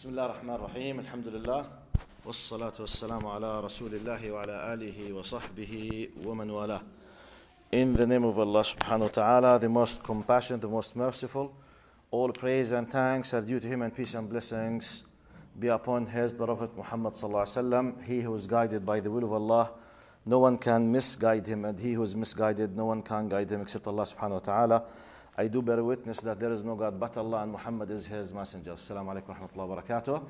بسم الله الرحمن الرحيم الحمد لله والصلاة والسلام على رسول الله وعلى آله وصحبه ومن والاه. In the name of Allah subhanahu wa ta'ala, the most compassionate, the most merciful, all praise and thanks are due to Him, and peace and blessings be upon His Prophet Muhammad sallallahu alaihi wasallam. He who is guided by the will of Allah, no one can misguide him, and he who is misguided, no one can guide him except Allah subhanahu wa ta'ala. I do bear witness that there is no God but Allah, and Muhammad is His messenger. Assalamu alaikum wa rahmatullahi wa barakatuh.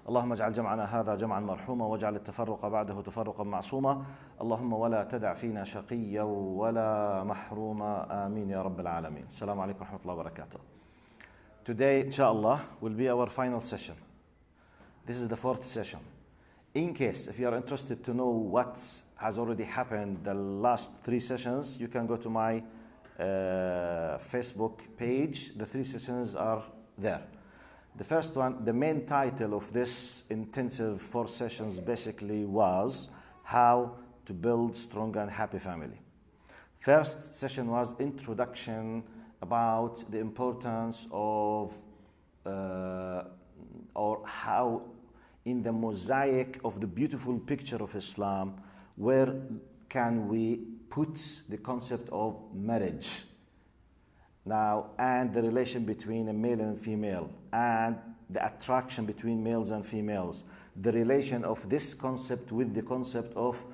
اللهم اجعل جمعنا هذا جمعا مرحوما واجعل التفرق بعده تفرقا معصوما اللهم ولا تدع فينا شقيا ولا محروما آمين يا رب العالمين. السلام عليكم ورحمة الله وبركاته. Today, inshallah, will be our final session. This is the fourth session. In case, if you are interested to know what has already happened the last three sessions, you can go to my Facebook page. The three sessions are there. The first one, the main title of this intensive 4 sessions basically was how to build strong and happy family. First session was introduction about the importance of or how in the mosaic of the beautiful picture of Islam, where can we put the concept of marriage now, and the relation between a male and female, and the attraction between males and females, the relation of this concept with the concept of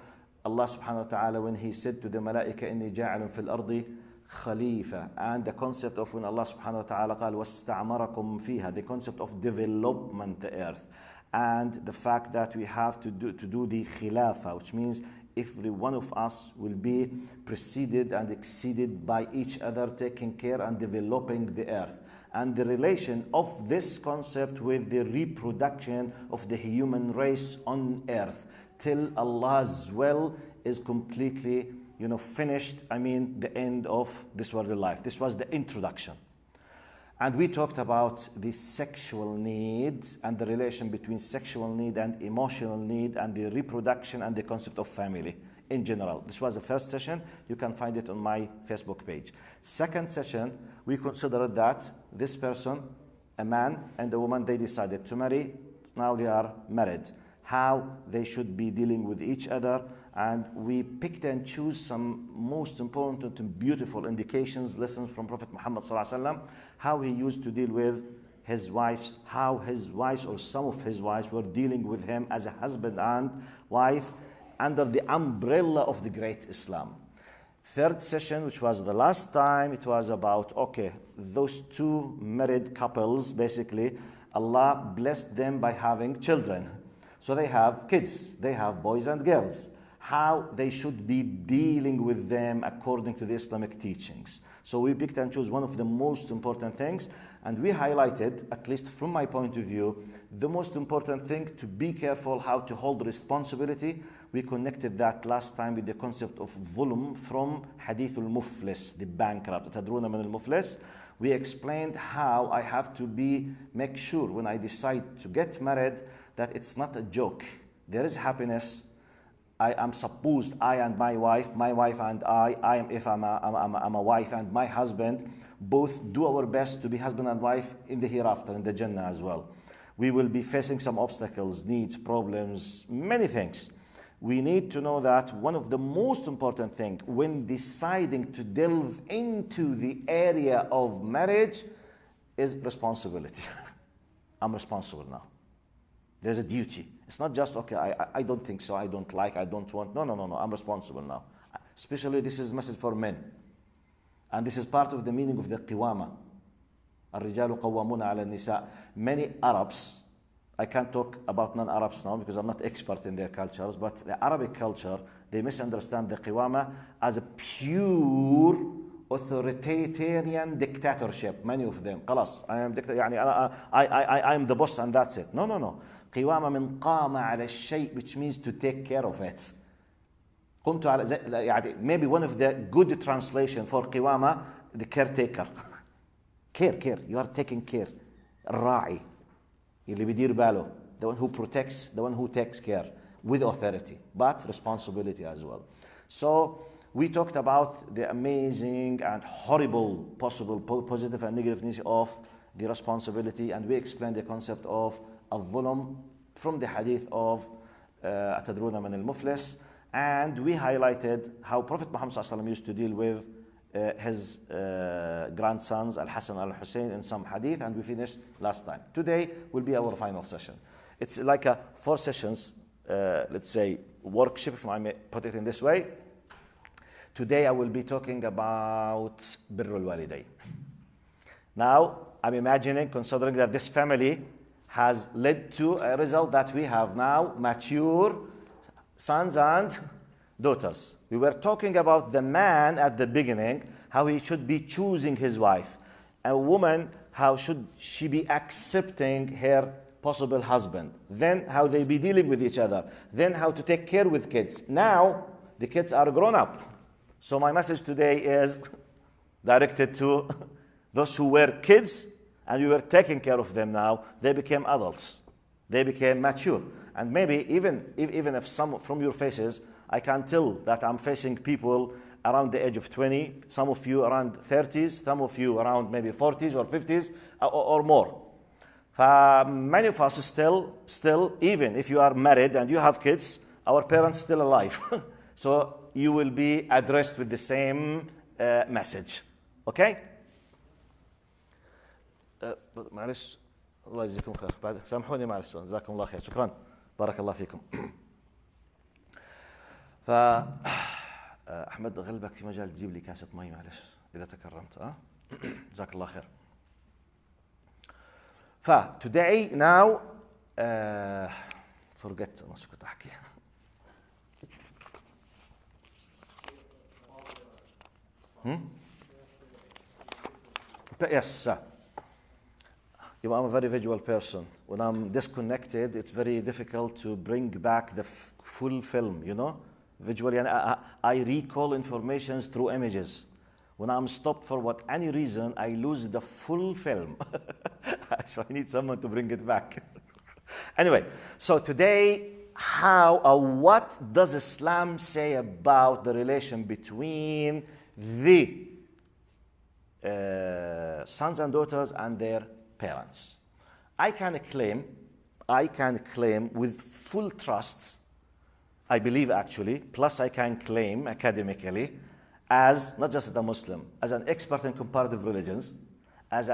Allah subhanahu wa ta'ala when He said to the malaika, inni ja'alun fil ardi khalifa, and the concept of when Allah subhanahu wa ta'ala قال واستعمركم فيها, the concept of development the earth, and the fact that we have to do the khilafa, which means every one of us will be preceded and exceeded by each other, taking care and developing the earth. And the relation of this concept with the reproduction of the human race on earth till Allah's will is completely, finished. The end of this worldly life. This was the introduction. And we talked about the sexual need and the relation between sexual need and emotional need and the reproduction and the concept of family in general. This was the first session. You can find it on my Facebook page. Second session, we considered that this person, a man and a woman, they decided to marry. Now they are married. How they should be dealing with each other. And we picked and choose some most important and beautiful indications, lessons from Prophet Muhammad sallallahu alaihi wasallam, how he used to deal with his wives, how his wives or some of his wives were dealing with him as a husband and wife under the umbrella of the great Islam. Third session, which was the last time, it was about, those two married couples, basically, Allah blessed them by having children. So they have kids, they have boys and girls. How they should be dealing with them according to the Islamic teachings. So we picked and chose one of the most important things, and we highlighted, at least from my point of view, the most important thing to be careful how to hold responsibility. We connected that last time with the concept of ظلم from Hadith al-Muflis, the bankrupt. تدرون من المفلس? We explained how I have to make sure when I decide to get married that it's not a joke. There is happiness. I am supposed, I and my wife and if I'm a wife and my husband, both do our best to be husband and wife in the hereafter, in the Jannah as well. We will be facing some obstacles, needs, problems, many things. We need to know that one of the most important things when deciding to delve into the area of marriage is responsibility. I'm responsible now. There's a duty. It's not just, I don't think so, I don't like, I don't want. No, I'm responsible now. Especially this is a message for men. And this is part of the meaning of the qiwama. الرجال قوامون على النساء. Many Arabs, I can't talk about non-Arabs now because I'm not expert in their cultures, but the Arabic culture, they misunderstand the qiwama as a pure authoritarian dictatorship. Many of them, خلاص, I am the boss and that's it. No. قوامة من قام على الشيء, which means to take care of it. قمت على, maybe one of the good translation for قوامة, the caretaker. care. You are taking care. الراعي, اللي بيدير باله, the one who protects, the one who takes care with authority, but responsibility as well. So we talked about the amazing and horrible possible positive and negativeness of the responsibility, and we explained the concept of al-dhulm from the hadith of أتدرون من المفلس, and we highlighted how Prophet Muhammad ﷺ used to deal with his grandsons Al-Hassan and Al-Hussein in some hadith, and we finished last time. Today will be our final session. It's like a 4 sessions, let's say, workshop, if I may put it in this way. Today I will be talking about Birrul Walidayn. Now, I'm imagining, considering that this family has led to a result that we have now mature sons and daughters. We were talking about the man at the beginning, how he should be choosing his wife. A woman, how should she be accepting her possible husband. Then how they be dealing with each other. Then how to take care with kids. Now, the kids are grown up. So my message today is directed to those who were kids and we were taking care of them now. They became adults. They became mature. And maybe even if some from your faces, I can tell that I'm facing people around the age of 20, some of you around 30s, some of you around maybe 40s or 50s or more. Many of us still, even if you are married and you have kids, our parents still alive. So you will be addressed with the same message. Okay? معلش الله يجزيكم خير بعد سامحوني معلش جزاكم الله خير شكرا بارك الله فيكم. أحمد غلبك في مجال تجيب لي كاسة مي معلش إذا تكرمت جزاك الله خير. Today now forget أنا شو كنت أحكي. Yes, sir. I'm a very visual person. When I'm disconnected, it's very difficult to bring back the full film, you know? Visually, and I recall information through images. When I'm stopped for any reason, I lose the full film. So I need someone to bring it back. Anyway, so today, what does Islam say about the relation between the sons and daughters and their parents? I can claim with full trust, I believe actually, plus I can claim academically, as not just a Muslim, as an expert in comparative religions, as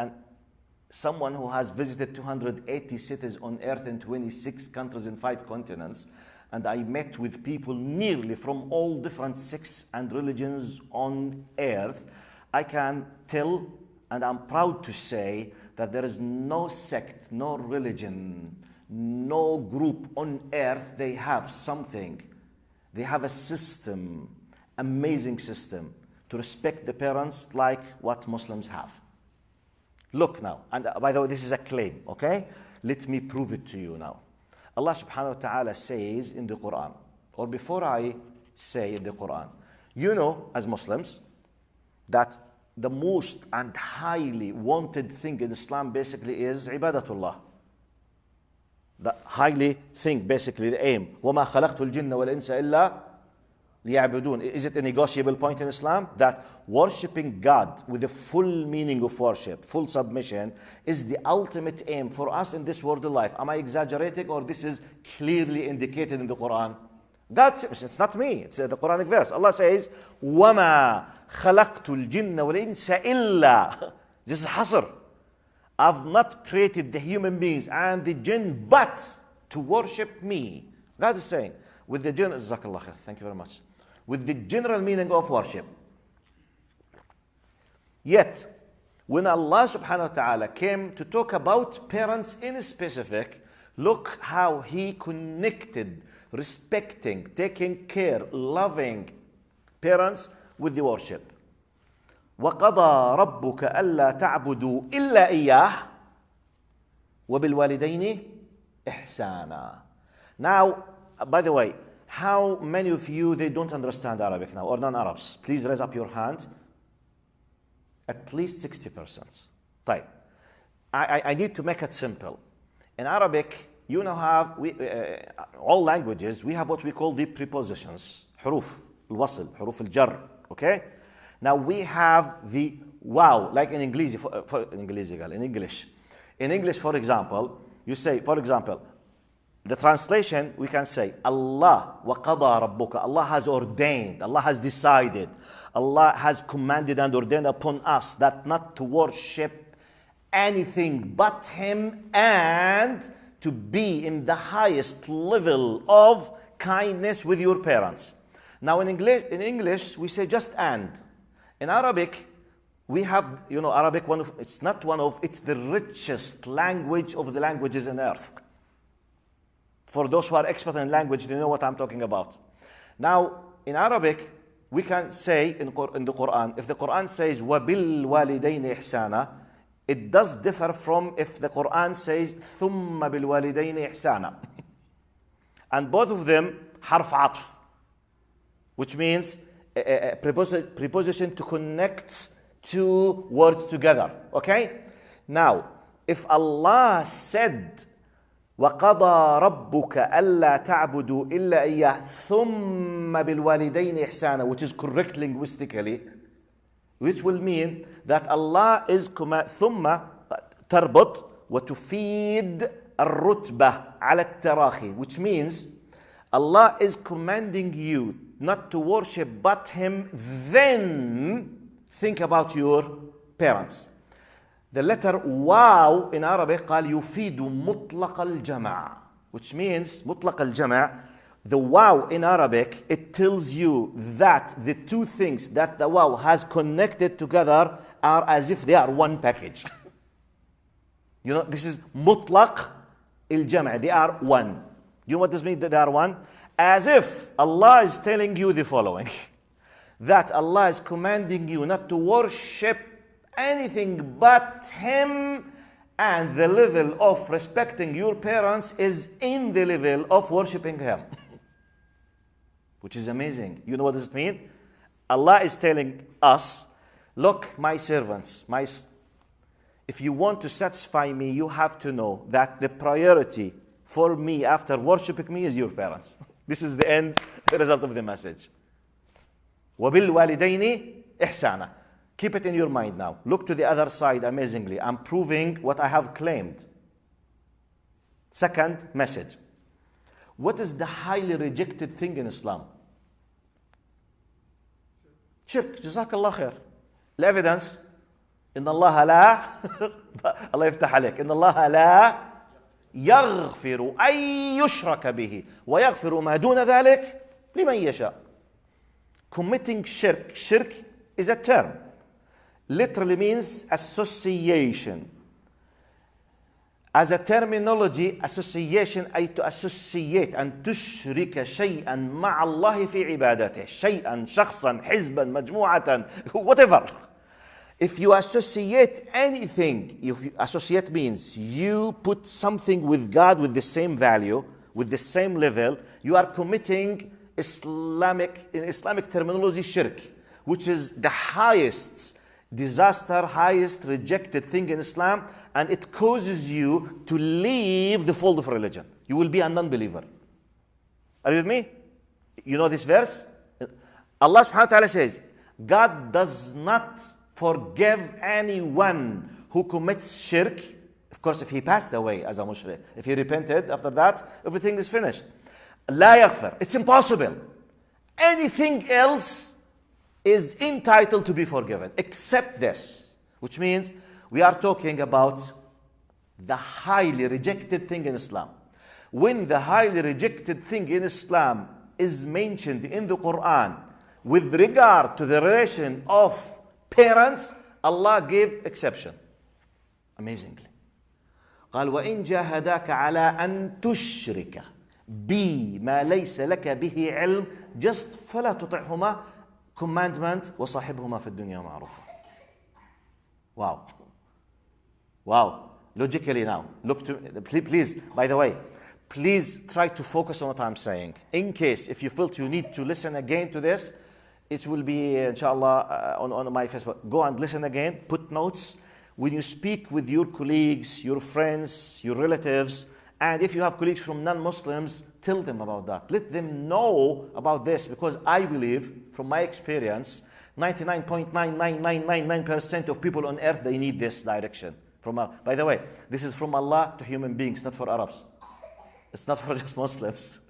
someone who has visited 280 cities on earth in 26 countries in 5 continents, and I met with people nearly from all different sects and religions on earth. I can tell, and I'm proud to say, that there is no sect, no religion, no group on earth, they have something. They have a system, amazing system, to respect the parents like what Muslims have. Look now, and by the way, this is a claim, okay? Let me prove it to you now. Allah subhanahu wa ta'ala says in the Quran, or before I say in the Quran, you know, as Muslims, that the most and highly wanted thing in Islam basically is ibadatullah. The highly thing, basically the aim. وَمَا خَلَقْتُ الْجِنَّ وَالْإِنسَ إِلَّا لِيَعْبُدُونَ. Is it an negotiable point in Islam? That worshipping God with the full meaning of worship, full submission, is the ultimate aim for us in this world of life. Am I exaggerating, or this is clearly indicated in the Quran? It's not me, it's the Quranic verse. Allah says, وَمَا خَلَقْتُ الْجِنَّ وَالْإِنسَ إِلَّا. This is hasr. I've not created the human beings and the jinn but to worship me. God is saying, with the general, Jazakallah khair, thank you very much. With the general meaning of worship. Yet, when Allah subhanahu wa ta'ala came to talk about parents in specific, look how He connected respecting, taking care, loving parents with the worship. وَقَضَى رَبُّكَ أَلَّا تَعْبُدُوا إِلَّا إِيَّاهُ وَبِالْوَالِدَيْنِ إِحْسَانًا. Now, by the way, how many of you, they don't understand Arabic now, or non-Arabs? Please raise up your hand. At least 60%. Right. I need to make it simple. In Arabic, you now have, all languages, we have what we call the prepositions. حروف الوصل, حروف الجر. Okay? Now we have the wow, like in English, in English. In English, for example, you say, for example, the translation, we can say, Allah wa qada rabbuka. Allah has ordained, Allah has decided, Allah has commanded and ordained upon us that not to worship anything but Him and to be in the highest level of kindness with your parents. Now in English we say just and. In Arabic, we have, Arabic, it's the richest language of the languages on earth. For those who are expert in language, they know what I'm talking about. Now, in Arabic, we can say in the Quran, if the Quran says وَبِالْوَالِدَيْنِ إِحْسَانًا, it does differ from if the Quran says ثُمَّ بِالْوَالِدَيْنِ إِحْسَانًا. And both of them harf atf, which means a preposition to connect two words together. Okay? Now, if Allah said وَقَضَى رَبُّكَ أَلَّا تَعْبُدُوا إِلَّا إِيَّهُ ثُمَّ بِالْوَالِدَيْنِ إِحْسَانًا, which is correct linguistically, which will mean that Allah is ثُمَّ تربط وتفيد الرتبة على التراخي, which means Allah is commanding you not to worship but Him, then think about your parents. The letter واو in Arabic قال يفيد مطلق الجمع, which means مطلق الجمع. The wow in Arabic, it tells you that the two things that the wow has connected together are as if they are one package. This is مطلق الجمع. They are one. You know what this means, that they are one? As if Allah is telling you the following. That Allah is commanding you not to worship anything but Him, and the level of respecting your parents is in the level of worshiping Him. Which is amazing. You know what does it mean? Allah is telling us, look, my servants, if you want to satisfy me, you have to know that the priority for me after worshiping me is your parents. This is the end, the result of the message. وَبِالْوَالِدَيْنِ إِحْسَانًا. Keep it in your mind now. Look to the other side amazingly. I'm proving what I have claimed. Second message. What is the highly rejected thing in Islam? Shirk. Jazakallah khair. The evidence. إن الله لا الله يفتح عليك. إن الله لا يغفر أن يشرك به ويغفر ما دون ذلك لمن يشاء. Committing shirk. Shirk is a term. Literally means association. As a terminology, association أي to associate أن تشرك شيئا مع الله في عبادته. شيئا شخصا حزبا مجموعة whatever. If you associate anything, if you associate means you put something with God with the same value, with the same level, you are committing in Islamic terminology, shirk, which is the highest disaster, highest rejected thing in Islam, and it causes you to leave the fold of religion. You will be a non-believer. Are you with me? You know this verse? Allah subhanahu wa ta'ala says, God does not forgive anyone who commits shirk. Of course, if he passed away as a mushrik, if he repented after that, everything is finished. لا يغفر. It's impossible. Anything else is entitled to be forgiven except this, which means we are talking about the highly rejected thing in Islam. When the highly rejected thing in Islam is mentioned in the Quran with regard to the relation of parents, Allah gave exception. Amazingly. قال وإن جاهداك على أن تشرك بي ما ليس لك به علم, just فلا تطعهما, commandment, وصاحبهما في الدنيا معروفا. Wow. Wow. Logically now, look to, please, by the way, please try to focus on what I'm saying. In case, if you felt you need to listen again to this, it will be, inshallah, on my Facebook. Go and listen again, put notes. When you speak with your colleagues, your friends, your relatives, and if you have colleagues from non-Muslims, tell them about that. Let them know about this, because I believe, from my experience, 99.99999% of people on earth, they need this direction from Allah. By the way, this is from Allah to human beings, not for Arabs. It's not for just Muslims.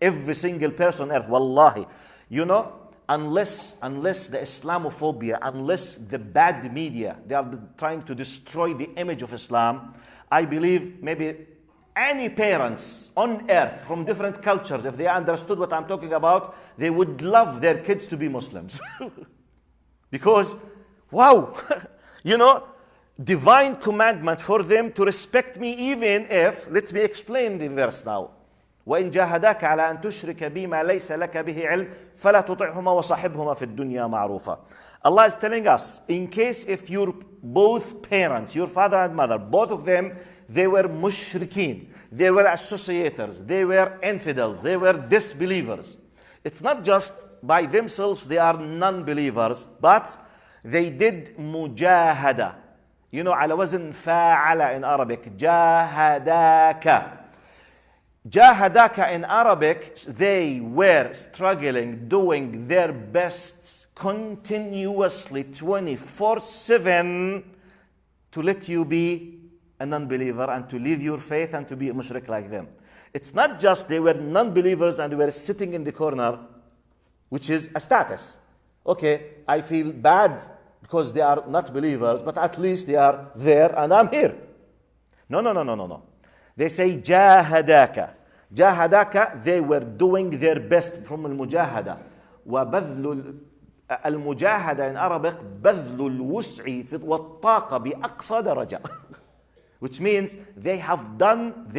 Every single person on earth, wallahi. You know, unless the Islamophobia, unless the bad media, they are trying to destroy the image of Islam, I believe maybe any parents on earth from different cultures, if they understood what I'm talking about, they would love their kids to be Muslims. Because, wow, you know, divine commandment for them to respect me, even if, let me explain the verse now. وإن جاهداك على أن تشرك بي ما ليس لك به علم فلا تطعهما وصاحبهما في الدنيا معروفا. Allah is telling us, in case if your both parents, your father and mother, both of them, they were mushrikeen, they were associators, they were infidels, they were disbelievers. It's not just by themselves they are non-believers, but they did mujahada. You know, على وزن فاعل in Arabic, جاهداك. Jahadaka in Arabic, they were struggling, doing their best continuously 24/7 to let you be a non-believer and to leave your faith and to be a mushrik like them. It's not just they were non-believers and they were sitting in the corner, which is a status. Okay, I feel bad because they are not believers, but at least they are there and I'm here. No. They say jahadaka. Jahadaka, they were doing their best from al-mujahada. وبذل المجاهدة in Arabic بذل الوسع والطاقة بأقصى درجة. Which means they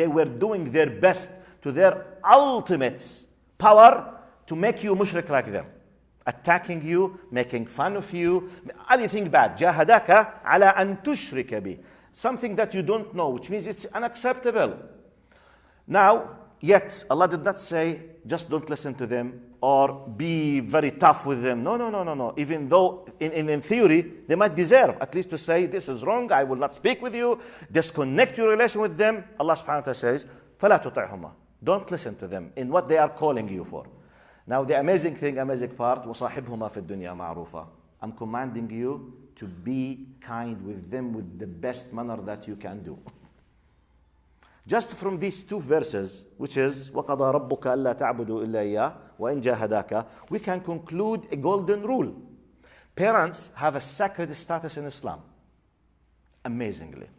were doing their best to their ultimate power to make you mushrik like them. Attacking you, making fun of you, anything bad. جاهدaka على أن تشرك بي. Something that you don't know, which means it's unacceptable. Now, yet Allah did not say, just don't listen to them or be very tough with them. No. Even though in theory, they might deserve at least to say, this is wrong, I will not speak with you, disconnect your relation with them. Allah subhanahu wa ta'ala says, فَلَا تُطِعْهُمَا. Don't listen to them in what they are calling you for. Now, the amazing part, وَصَاحِبْهُمَا فِي الدُّنْيا مَعْرُوفًا. I'm commanding you to be kind with them with the best manner that you can do. Just from these two verses, which is وَقَضَى رَبُّكَ أَلَّا تَعْبُدُوا إِلَّا إِيَّاهُ وَإِنْ جَاهَدَاكَ, we can conclude a golden rule. Parents have a sacred status in Islam. Amazingly.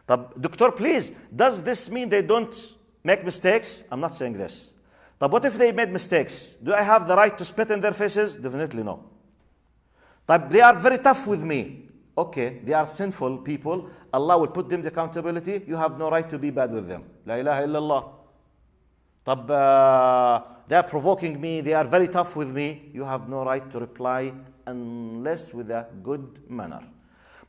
Doctor, please, does this mean they don't make mistakes? I'm not saying this. But what if they made mistakes? Do I have the right to spit in their faces? Definitely no. But they are very tough with me. Okay, they are sinful people. Allah will put them to accountability. You have no right to be bad with them. La ilaha illallah. They are provoking me. They are very tough with me. You have no right to reply unless with a good manner.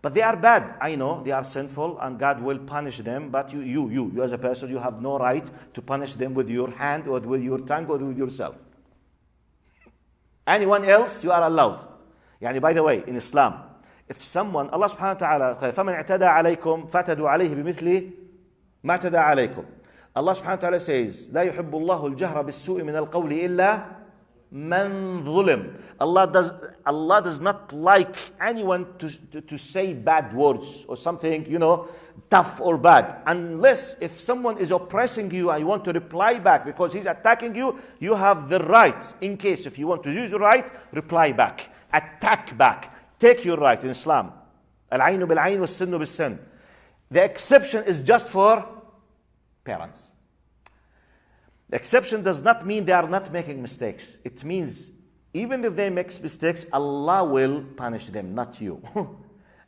But they are bad. I know they are sinful and God will punish them. But you as a person, you have no right to punish them with your hand or with your tongue or with yourself. Anyone else, you are allowed. By the way, in Islam, if someone, Allah subhanahu wa ta'ala, فَمَنْ اعْتَدَى عَلَيْكُمْ فَاتَدُوا عَلَيْهِ بِمِثْلِ مَا اعْتَدَى عَلَيْكُمْ. Allah subhanahu wa ta'ala says, لَا يُحِبُّ اللَّهُ الْجَهْرَ بِالسُّوءِ مِنَ الْقَوْلِ إِلَّا مَنْ ظُلِمْ. Allah does not like anyone to say bad words or something, tough or bad. Unless if someone is oppressing you and you want to reply back because he's attacking you, you have the right, in case if you want to use your right, reply back, attack back. Take your right in Islam. Al-aynu bil-ayn was-sinnu bis-sin. The exception is just for parents. The exception does not mean they are not making mistakes. It means even if they make mistakes, Allah will punish them, not you.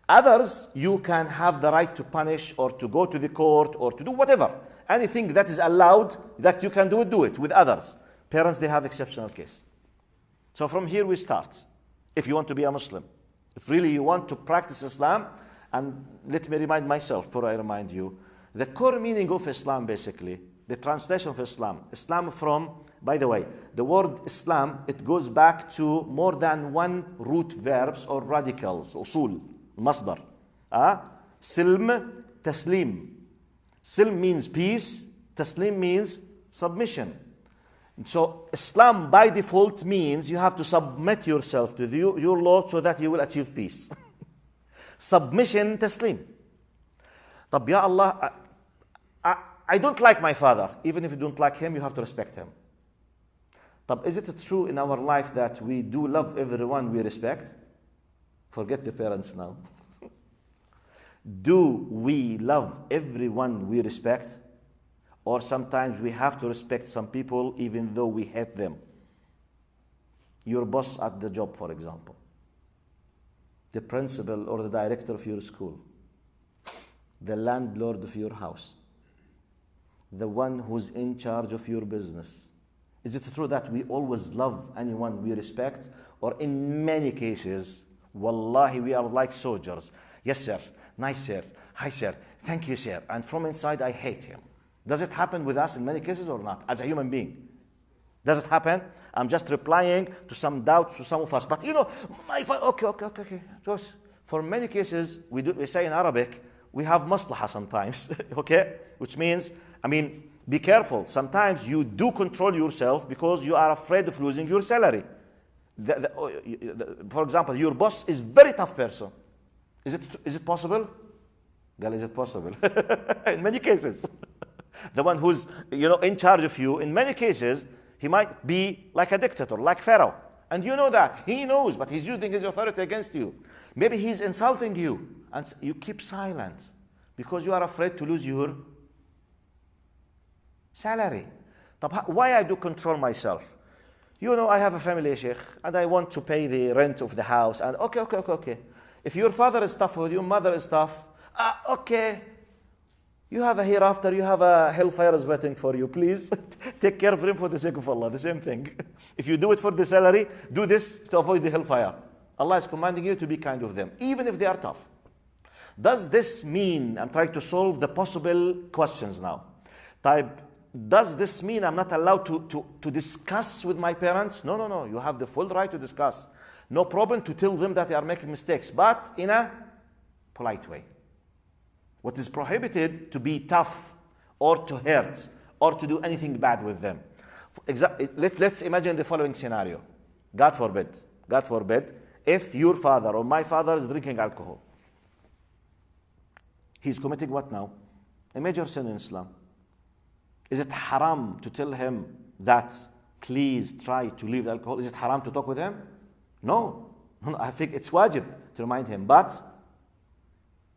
Others, you can have the right to punish or to go to the court or to do whatever. Anything that is allowed that you can do it with others. Parents, they have exceptional case. So from here we start. If you want to be a Muslim, if really you want to practice Islam, and let me remind myself before I remind you, the core meaning of Islam basically, the translation of Islam from, by the way, the word Islam, it goes back to more than one root verbs or radicals, usul, masdar. Silm, taslim. Silm means peace, taslim means submission. So Islam by default means you have to submit yourself to your Lord so that you will achieve peace. Submission, taslim. طب ya Allah, I don't like my father. Even if you don't like him, you have to respect him. طب is it true in our life that we do love everyone we respect? Forget the parents now. Do we love everyone we respect? Or sometimes we have to respect some people even though we hate them. Your boss at the job, for example. The principal or the director of your school. The landlord of your house. The one who's in charge of your business. Is it true that we always love anyone we respect? Or in many cases, wallahi, we are like soldiers. Yes, sir. Nice, sir. Hi, sir. Thank you, sir. And from inside, I hate him. Does it happen with us in many cases or not? As a human being. Does it happen? I'm just replying to some doubts to some of us. But okay. For many cases, we say in Arabic, we have maslaha sometimes. Okay? Which means, be careful. Sometimes you do control yourself because you are afraid of losing your salary. For example, your boss is a very tough person. Is it possible? Girl, is it possible? In many cases. The one who's in charge of you, in many cases, he might be like a dictator, like Pharaoh. And you know that. He knows, but he's using his authority against you. Maybe he's insulting you. And you keep silent because you are afraid to lose your salary. Why I do control myself? I have a family, Sheikh, and I want to pay the rent of the house. And okay. If your father is tough with your mother is tough, okay. You have a hereafter, you have a hellfire is waiting for you. Please take care of him for the sake of Allah. The same thing. If you do it for the salary, do this to avoid the hellfire. Allah is commanding you to be kind with them, even if they are tough. Does this mean, I'm trying to solve the possible questions now. Does this mean I'm not allowed to discuss with my parents? No. You have the full right to discuss. No problem to tell them that they are making mistakes, but in a polite way. What is prohibited to be tough or to hurt or to do anything bad with them. Let's imagine the following scenario. God forbid, if your father or my father is drinking alcohol. He's committing what now? A major sin in Islam. Is it haram to tell him that please try to leave alcohol? Is it haram to talk with him? No. I think it's wajib to remind him. But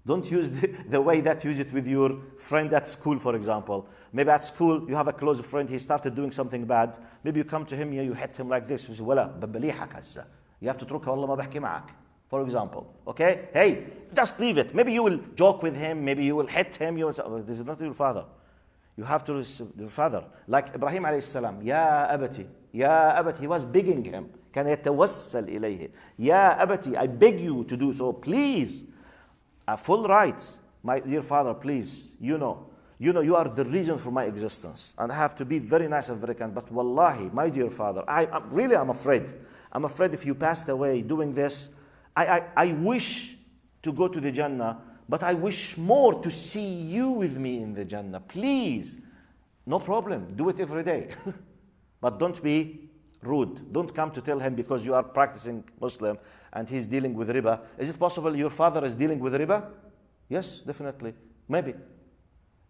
don't use the way that you use it with your friend at school, for example. Maybe at school, you have a close friend, he started doing something bad. Maybe you come to him, you hit him like this. You say, ولا ببليحك هسه. You have to تتركها والله ما بحكي معك. For example, okay? Hey, just leave it. Maybe you will joke with him, maybe you will hit him. This is not your father. You have to listen to your father. Like Ibrahim alayhi salam, Ya abati, he was begging him. كان يتوسل إليه. Ya abati, I beg you to do so, please. A full right, my dear father, please. You know, you are the reason for my existence. And I have to be very nice and very kind. But wallahi, my dear father, I'm afraid. I'm afraid if you passed away doing this, I wish to go to the Jannah, but I wish more to see you with me in the Jannah. Please. No problem. Do it every day. But don't be rude. Don't come to tell him because you are practicing Muslim and he's dealing with riba. Is it possible your father is dealing with riba? Yes, definitely. Maybe.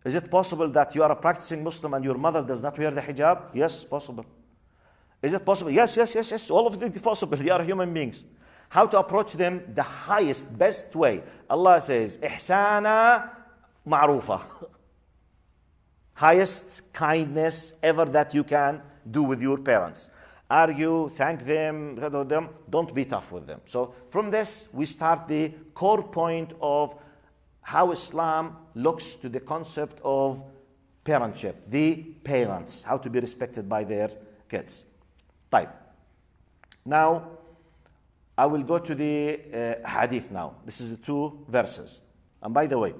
Is it possible that you are a practicing Muslim and your mother does not wear the hijab? Yes, possible. Is it possible? Yes. All of it is possible. They are human beings. How to approach them? The highest, best way. Allah says, إحسانا معروفة. Highest kindness ever that you can do with your parents. Argue, thank them, don't be tough with them. So from this, we start the core point of how Islam looks to the concept of parentship, the parents, how to be respected by their kids. Type. Now, I will go to the hadith now. This is the 2 verses. And by the way,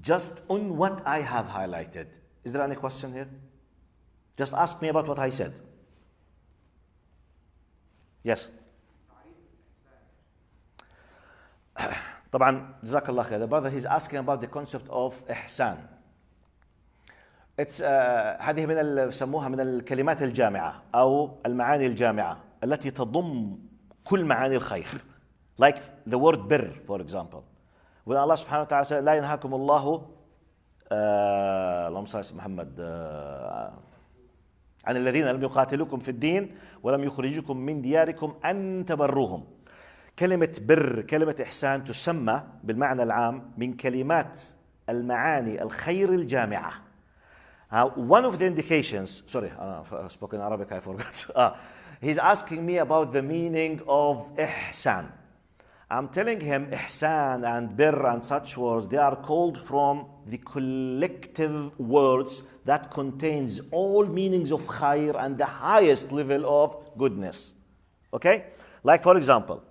just on what I have highlighted, is there any question here? Just ask me about what I said. Yes. طبعا جزاك الله خير. The brother, he's asking about the concept of ihsan. هذه يسموها من الكلمات الجامعة أو المعاني الجامعة التي تضم كل معاني الخير. Like the word بر for example. when Allah سبحانه وتعالى said لا ينهاكم الله اللهم صل على محمد عن الذين لم يقاتلوكم في الدين ولم يخرجوكم من دياركم أن تبروهم. كلمة بر، كلمة إحسان تسمى بالمعنى العام من كلمات المعاني الخير الجامعة. One of the indications, sorry, I spoke in Arabic, I forgot. He's asking me about the meaning of ihsan. I'm telling him ihsan and birr and such words, they are called from the collective words that contains all meanings of khair and the highest level of goodness. Okay? Like for example,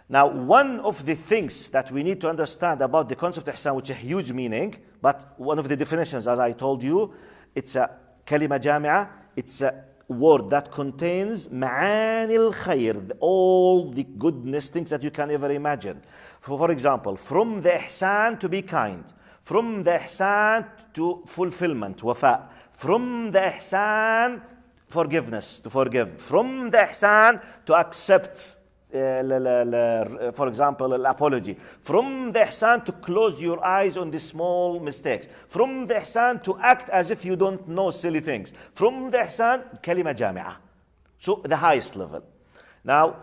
now one of the things that we need to understand about the concept of ihsan, which is a huge meaning, but one of the definitions, as I told you, it's a kalima jami'ah, it's a word that contains ma'ani al-khayr, all the goodness, things that you can ever imagine. For example, from the ihsan to be kind, from the ihsan to fulfillment, wafa, from the ihsan forgiveness, to forgive, from the ihsan to accept, for example, an apology, from the ihsan to close your eyes on the small mistakes, from the ihsan to act as if you don't know silly things, from the ihsan, kalima jami'ah. So the highest level. Now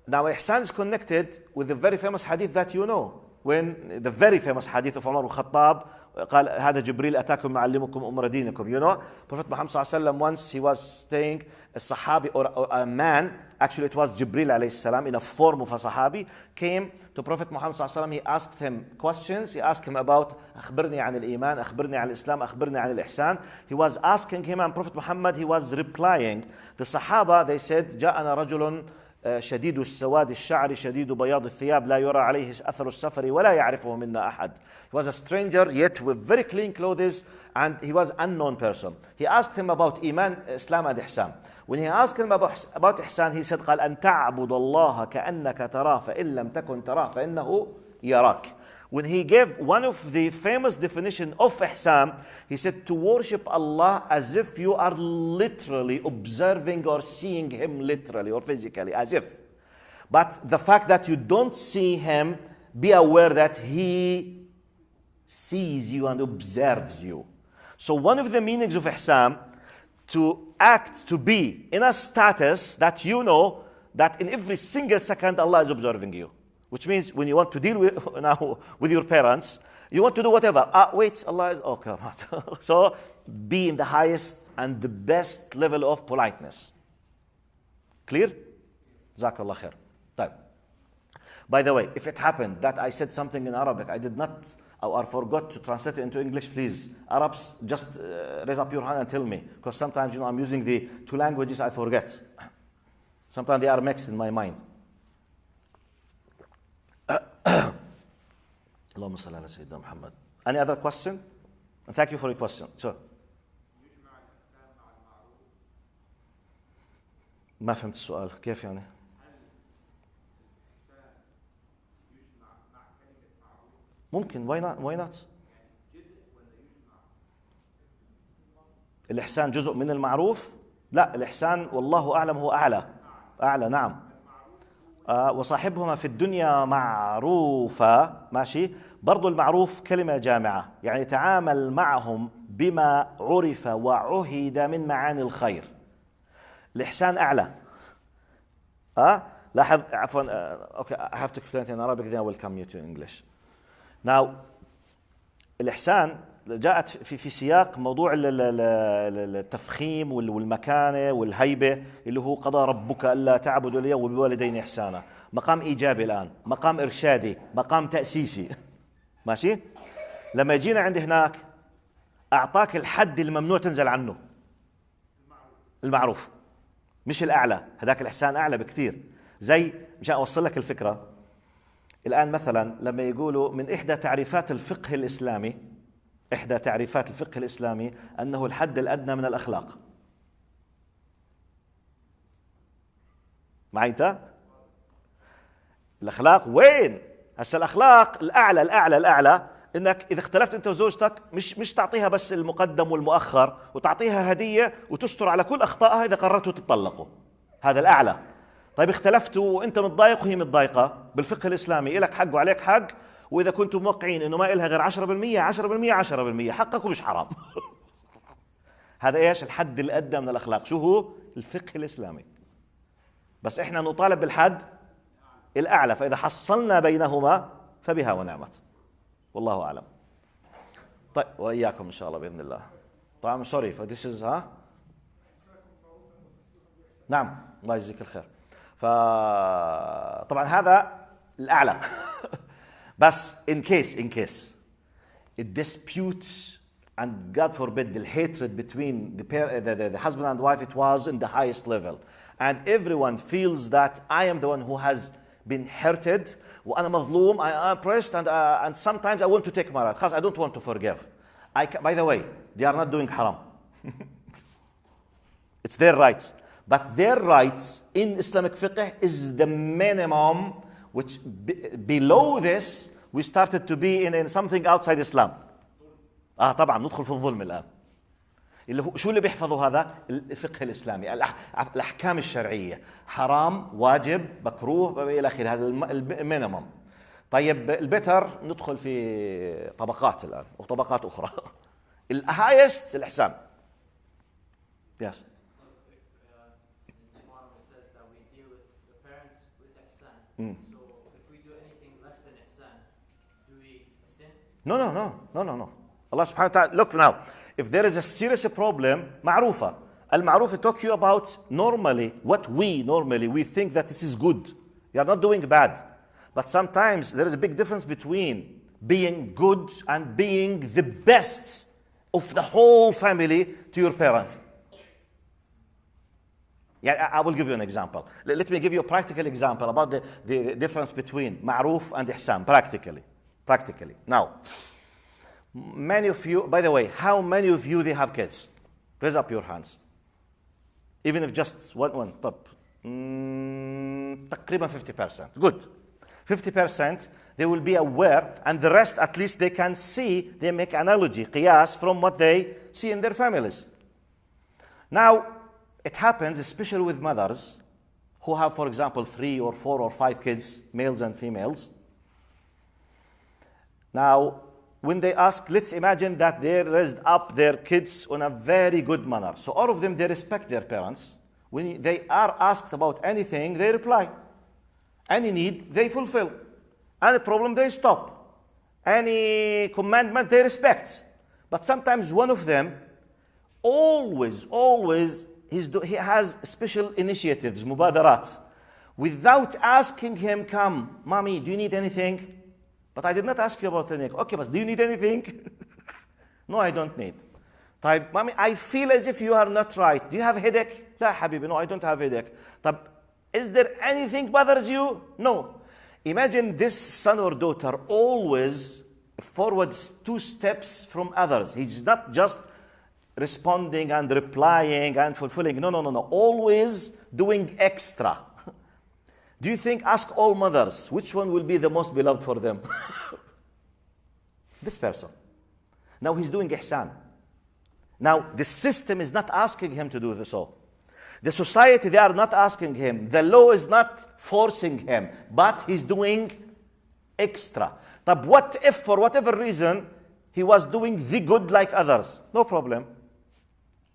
ihsan is connected with the very famous hadith that you know, when the very famous hadith of Umar al-Khattab قال هذا جبريل أتاكم معلمكم أمور دينكم. You know, Prophet Muhammad صلى الله عليه وسلم, once he was staying, a sahabi or a man, actually it was Jibril alayhi salam in a form of a sahabi, came to Prophet Muhammad صلى الله عليه وسلم. He asked him questions. He asked him about أخبرني عن الإيمان, أخبرني عن الإسلام, أخبرني عن الإحسان. He was asking him, and Prophet Muhammad, he was replying. The Sahaba, they said جاءنا رجل شديد السواد الشعر شديد بياض الثياب لا يرى عليه أثر السفر ولا يعرفه منا أحد. He was a stranger yet with very clean clothes, and he was an unknown person. He asked him about Iman, Islam and Ihsan. When he asked him about Ihsan, he said قال أن تعبد الله كأنك تراه فإن لم تكن تراه فإنه يراك. When he gave one of the famous definition of Ihsan, he said to worship Allah as if you are literally observing or seeing Him literally or physically, as if. But the fact that you don't see Him, be aware that He sees you and observes you. So one of the meanings of Ihsan, to act, to be in a status that you know that in every single second Allah is observing you. Which means when you want to deal with your parents, you want to do whatever. Wait, Allah is okay. So be in the highest and the best level of politeness. Clear? Jazakallah khair. طيب. By the way, if it happened that I said something in Arabic, I did not or forgot to translate it into English, please, Arabs, just raise up your hand and tell me. Because sometimes, I'm using the two languages, I forget. Sometimes they are mixed in my mind. اللهم صل على سيدنا محمد. Any other question? And thank you for your question. Sure. ما فهمت السؤال. كيف يعني؟ ممكن. Why not? الإحسان جزء من المعروف؟ لا، الإحسان والله أعلم هو أعلى نعم. وصاحبهما في الدنيا معروفة، ماشي. برضو المعروف كلمة جامعة، يعني تعامل معهم بما عرف وعهد من معاني الخير. الإحسان أعلى. لاحظ عفوا. Okay, I have to explain it in Arabic, then I will come to English. Now, الإحسان جاءت في سياق موضوع التفخيم والمكانة والهيبة، اللي هو قضى ربك ألا تعبدوا إلا وبالوالدين إحسانا. مقام إيجابي الآن، مقام إرشادي، مقام تأسيسي. ماشي؟ لما جينا عند هناك أعطاك الحد الممنوع تنزل عنه. المعروف مش الأعلى، هذاك الإحسان أعلى بكثير. زي مشان أوصل لك الفكرة، الآن مثلا لما يقولوا من إحدى تعريفات الفقه الإسلامي أنه الحد الأدنى من الأخلاق. معي أنت؟ الأخلاق وين؟ هسه الأخلاق الأعلى انك اذا اختلفت انت وزوجتك مش تعطيها بس المقدم والمؤخر، وتعطيها هديه وتستر على كل اخطائها اذا قررتوا تتطلقوا. هذا الاعلى. طيب اختلفتوا وانت متضايق وهي متضايقه، بالفقه الاسلامي لك حق وعليك حق، واذا كنتم موقعين انه ما إلها غير 10% 10% 10%، حقك ومش حرام. هذا ايش؟ الحد الادنى من الاخلاق. شو هو؟ الفقه الاسلامي. بس احنا نطالب بالحد الاعلى، فاذا حصلنا بينهما فبها ونعمت. والله اعلم. طيب واياكم ان شاء الله باذن الله. طبعا سوري فذيس از نعم الله يجزيك الخير. فطبعا هذا الاعلى. بس in case it disputes and God forbid the hatred between the husband and wife, it was in the highest level, and everyone feels that I am the one who has been hurted وأنا مظلوم, I am oppressed, and sometimes I want to take my right. I don't want to forgive. By the way, they are not doing haram. It's their rights. But their rights in Islamic fiqh is the minimum, which below this we started to be in something outside Islam. طبعا ندخل في الظلم الآن. اللي هو شو اللي بيحفظوا هذا؟ الفقه الإسلامي، الأحكام الشرعية، حرام، واجب، مكروه إلى آخره، هذا المينيمم. طيب البتر ندخل في طبقات الآن وطبقات أخرى. الهايست الإحسان. Yes. So if we do anything less than ihsan, do we sin? No. Allah subhanahu wa ta'ala, look now, if there is a serious problem, معروفة. المعروف talk you about normally, what we think that this is good. You are not doing bad. But sometimes there is a big difference between being good and being the best of the whole family to your parent. Yeah, I will give you an example. Let me give you a practical example about the difference between ma'ruf and ihsan, practically. Now, many of you, by the way, how many of you they have kids? Raise up your hands. Even if just one. تقريبا 50%. Good. 50% they will be aware, and the rest at least they can see, they make analogy, qiyas, from what they see in their families. Now, it happens, especially with mothers who have, for example, 3 or 4 or 5 kids, males and females. Now, when they ask, let's imagine that they raised up their kids in a very good manner. So all of them, they respect their parents. When they are asked about anything, they reply. Any need, they fulfill. Any problem, they stop. Any commandment, they respect. But sometimes one of them, always, he has special initiatives, mubadarat. Without asking him, come, mommy, do you need anything? But I did not ask you about anything. Okay, but do you need anything? No, I don't need. طيب, mommy, I feel as if you are not right. Do you have a headache? لا حبيبي, no, I don't have a headache. طيب, is there anything bothers you? No. Imagine this son or daughter always forwards 2 steps from others. He's not just responding and replying and fulfilling. No. Always doing extra. Do you think, ask all mothers, which one will be the most beloved for them? This person. Now he's doing ihsan. Now the system is not asking him to do this all. The society, they are not asking him. The law is not forcing him, but he's doing extra. But what if, for whatever reason, he was doing the good like others? No problem.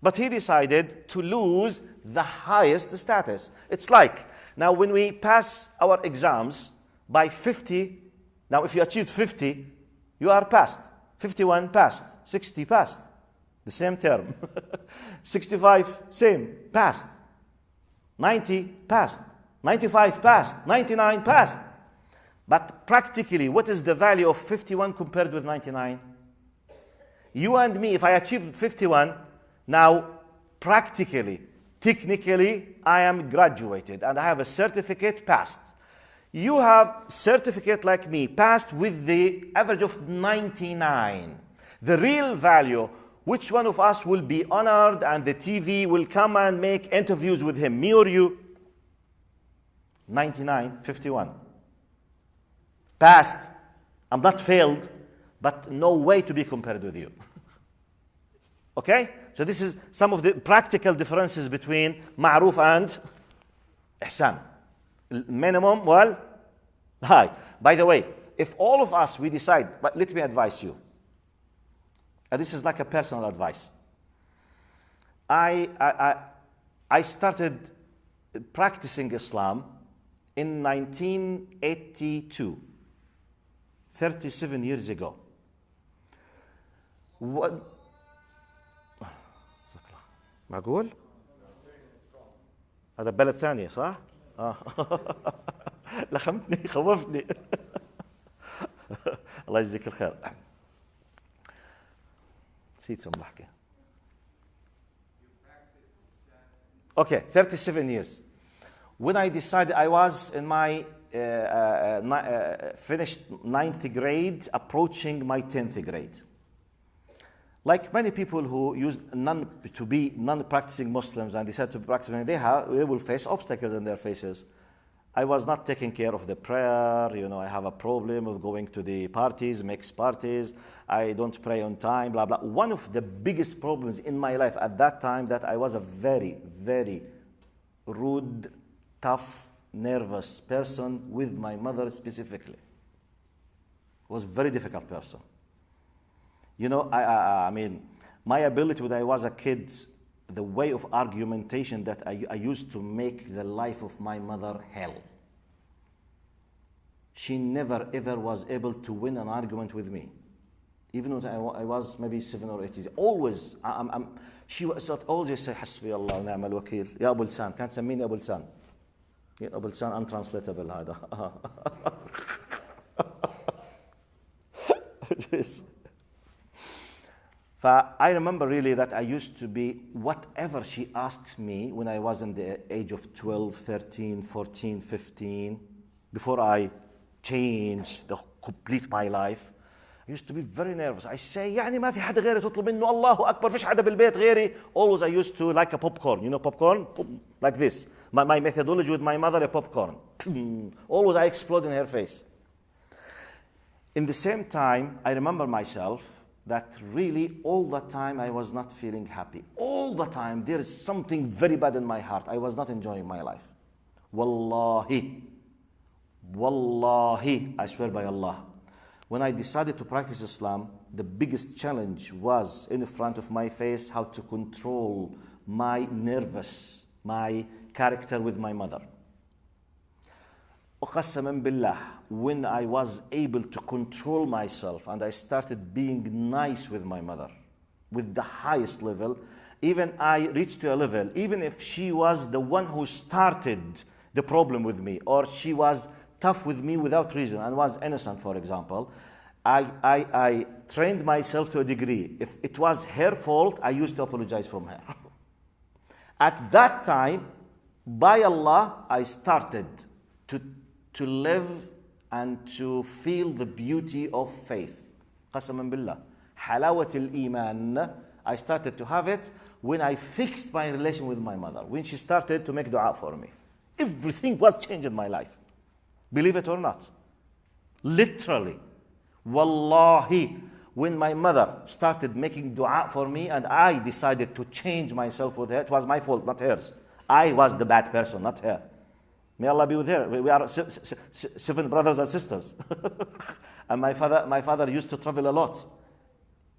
But he decided to lose the highest status. It's like, now when we pass our exams by 50, now if you achieved 50, you are passed. 51 passed. 60 passed. The same term. 65, same, passed. 90, passed. 95, passed. 99, passed. But practically, what is the value of 51 compared with 99? You and me, if I achieved 51, now practically, technically, I am graduated and I have a certificate passed. You have certificate like me, passed with the average of 99. The real value, which one of us will be honored and the TV will come and make interviews with him, me or you? 99, 51. Passed. I'm not failed, but no way to be compared with you. Okay? So this is some of the practical differences between ma'ruf and ihsan. Minimum, well, high. By the way, if all of us, we decide, but let me advise you. And this is like a personal advice. I started practicing Islam in 1982, 37 years ago. What? معقول؟ هذا بلد ثانية صح؟ لخمتني خوفتني. الله يجزيك الخير. نسيت شو بحكي. Okay, 37 years. When I decided, I was in my finished 9th grade, approaching my 10th grade. Like many people who use to be non-practicing Muslims and decide to practice, they will face obstacles in their faces. I was not taking care of the prayer. I have a problem with going to the parties, mixed parties. I don't pray on time, blah, blah. One of the biggest problems in my life at that time that I was a very, very rude, tough, nervous person with my mother specifically. Was a very difficult person. I mean, my ability when I was a kid, the way of argumentation that I used to make the life of my mother hell. She never ever was able to win an argument with me. Even when I was maybe 7 or 8 years. Always, she was always say, حسبي الله ونعم الوكيل. يا أبو لسان. كانت تسميني أبو لسان. أبو لسان untranslatable هذا. I remember really that I used to be whatever she asked me when I was in the age of 12, 13, 14, 15, before I changed complete my life. I used to be very nervous. I say, يعني ما في حدا غيري تطلب منه الله أكبر فيش حدا بالبيت غيري. Always I used to like a popcorn. You know popcorn? Like this. My methodology with my mother, a popcorn. Always I explode in her face. In the same time, I remember myself that really all the time I was not feeling happy. All the time there is something very bad in my heart. I was not enjoying my life. Wallahi, I swear by Allah. When I decided to practice Islam, the biggest challenge was in front of my face how to control my character with my mother. قسما بالله, when I was able to control myself and I started being nice with my mother, with the highest level, even I reached to a level, even if she was the one who started the problem with me, or she was tough with me without reason and was innocent, for example, I trained myself to a degree. If it was her fault, I used to apologize from her. At that time, by Allah, I started to live and to feel the beauty of faith. قسما بالله. حلاوة الإيمان. I started to have it when I fixed my relation with my mother. When she started to make dua for me. Everything was changed in my life. Believe it or not. Literally. Wallahi. When my mother started making dua for me and I decided to change myself with her, it was my fault, not hers. I was the bad person, not her. May Allah be with her. We are 7 brothers and sisters. And my father used to travel a lot.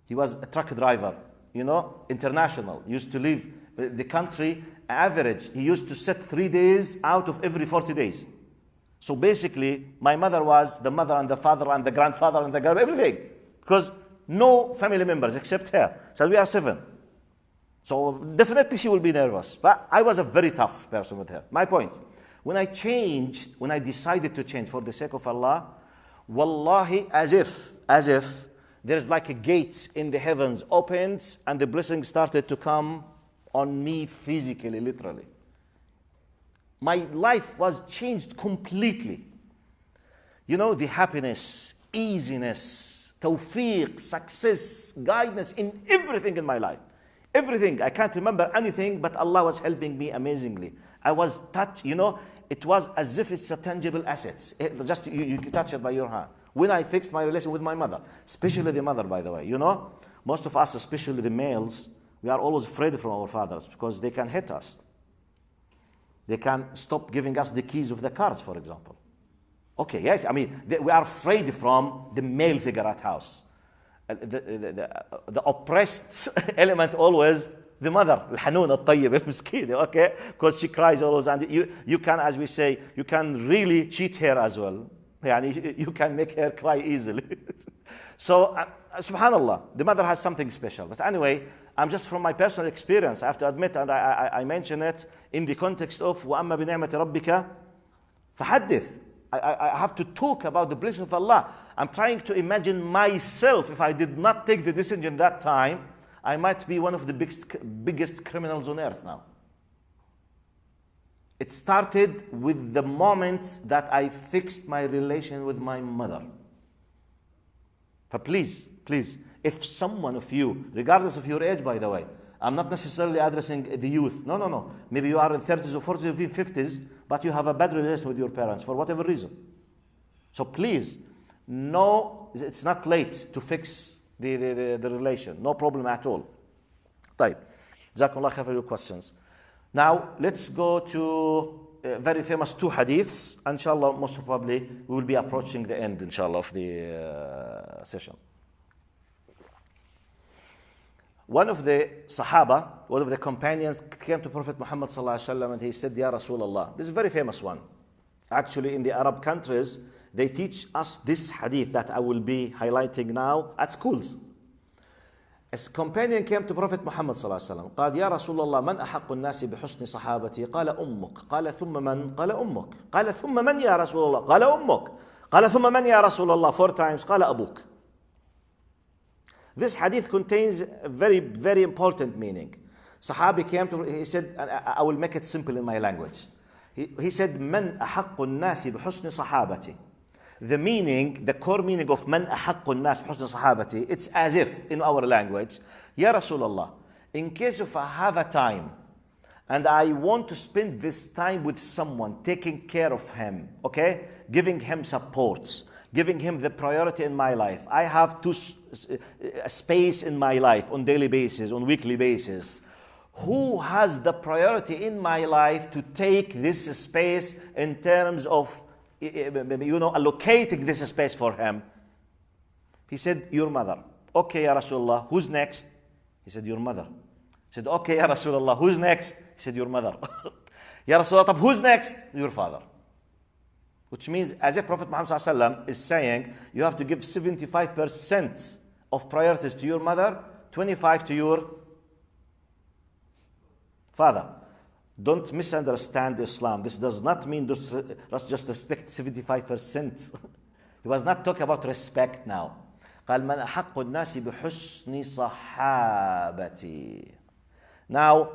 He was a truck driver, international. Used to leave the country average. He used to set 3 days out of every 40 days. So basically, my mother was the mother and the father and the grandfather and the everything. Because no family members except her. So we are 7. So definitely she will be nervous. But I was a very tough person with her. My point. When I decided to change for the sake of Allah, wallahi, as if there's like a gate in the heavens opened and the blessings started to come on me physically, literally. My life was changed completely. The happiness, easiness, tawfiq, success, guidance in everything in my life. Everything. I can't remember anything, but Allah was helping me amazingly. I was touched, it was as if it's a tangible asset. Just you touch it by your hand. when I fixed my relation with my mother, especially the mother, by the way. You know, most of us, especially the males, we are always afraid from our fathers because they can hit us. They can stop giving us the keys of the cars, for example. Okay, yes, I mean, we are afraid from the male figure at house. The oppressed element always the mother, الحنون الطيب المسكينة, okay? Because she cries always, and you can, as we say, you can really cheat her as well. يعني you can make her cry easily. So, subhanallah, the mother has something special. But anyway, I'm just from my personal experience, I have to admit, and I mention it in the context of وَأَمَّا بِنِعْمَةِ رَبِّكَ فَحَدِّثْ. I have to talk about the blessing of Allah. I'm trying to imagine myself, if I did not take the decision that time, I might be one of the biggest criminals on earth now. It started with the moment that I fixed my relation with my mother. But please, if someone of you, regardless of your age, by the way, I'm not necessarily addressing the youth. No. Maybe you are in 30s or 40s or 50s, but you have a bad relation with your parents for whatever reason. So please, no, it's not late to fix the relation. No problem at all. طيب. Jazakumullah khair for your questions. Now, let's go to very famous two hadiths. Inshallah, most probably, we will be approaching the end, inshallah, of the session. One of the Sahaba, one of the companions, came to Prophet Muhammad sallallahu alaihi wasallam and he said, Ya Rasulullah. This is a very famous one. Actually, in the Arab countries, they teach us this hadith that I will be highlighting now at schools. A companion came to Prophet Muhammad صلى الله عليه وسلم. قال يا رسول الله من أحق الناس بحسن صحابتي؟ قال أمك. قال ثم من؟ قال أمك. قال ثم من يا رسول الله؟ قال أمك. قال ثم من يا رسول الله? 4 times. قال أبوك. This hadith contains a very, very important meaning. Sahabi came to, he said, I will make it simple in my language. He said, من أحق الناس بحسن صحابتي. The meaning, the core meaning of من أحق الناس بحسن صحابتي, it's as if in our language, Ya Rasulullah, in case if I have a time and I want to spend this time with someone, taking care of him, okay, giving him support, giving him the priority in my life. I have a space in my life on daily basis, on weekly basis. Who has the priority in my life to take this space in terms of allocating this space for him? He said, your mother. Okay, Ya Rasulullah, who's next? He said, your mother. He said, okay, Ya Rasulullah, who's next? He said, your mother. Ya Rasulullah, who's next? Your father. Which means, as if Prophet Muhammad ﷺ is saying, you have to give 75% of priorities to your mother, 25% to your father. Don't misunderstand Islam. This does not mean let's just respect 75%. He was not talking about respect now. قال من أحق الناس بحسن صحابتي. Now,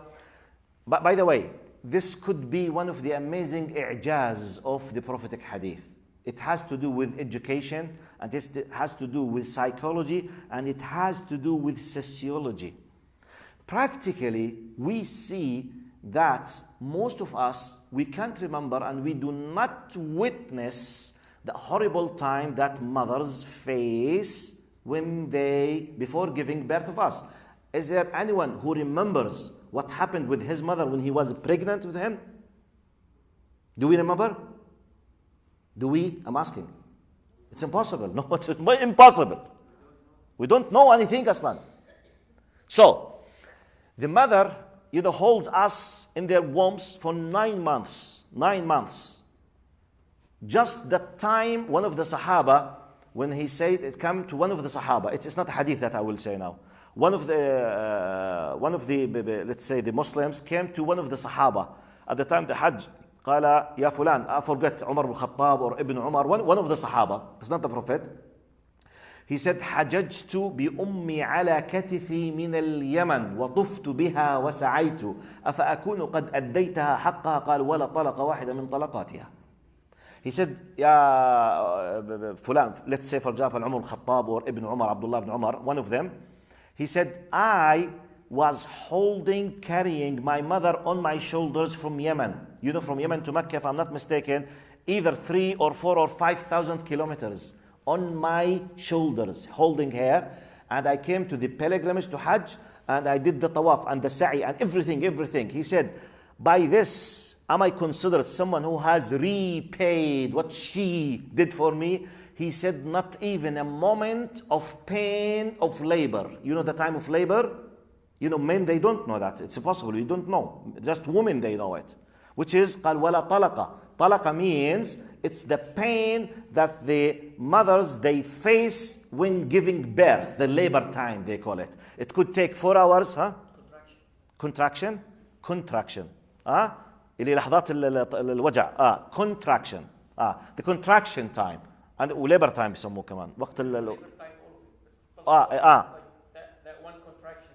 by the way, this could be one of the amazing i'jaz of the prophetic hadith. It has to do with education, and it has to do with psychology, and it has to do with sociology. Practically, we see that most of us, we can't remember and we do not witness the horrible time that mothers face before giving birth of us. Is there anyone who remembers what happened with his mother when he was pregnant with him? Do we remember? Do we? I'm asking. It's impossible. No, it's impossible. We don't know anything, Aslan. So, the mother, holds us in their wombs for 9 months. 9 months. Just the time one of the Sahaba, when he said it came to one of the Sahaba, it's not a hadith that I will say now. One of the let's say the Muslims came to one of the Sahaba at the time the Hajj. قال يا فلان, I forget, Umar ibn Khattab or Ibn Umar, one of the Sahaba, it's not the Prophet. He said, حججت بأمي على كتفي من اليمن وطفت بها وسعيت أفأكون قد أديتها حقها قال ولا طلق واحدة من طلقاتها. He said, يا فلان, let's say for example Umar ibn Khattab or Ibn Umar, Abdullah ibn Umar, one of them. He said, I was carrying my mother on my shoulders from Yemen. From Yemen to Mecca, if I'm not mistaken, either 3 or 4 or 5,000 kilometers on my shoulders, holding her. And I came to the pilgrimage to Hajj, and I did the tawaf and the sa'i and everything. He said, by this, am I considered someone who has repaid what she did for me? He said, not even a moment of pain of labor. You know the time of labor? You know, men, they don't know that. It's impossible. You don't know. Just women, they know it. Which is, قال ولا طلقة. Talaqa means it's the pain that the mothers, they face when giving birth, the labor time, they call it. It could take 4 hours, huh? Contraction. اللي لحظات الوجع. Contraction. The contraction time. And labor time بيسموه كمان. وقت that one contraction.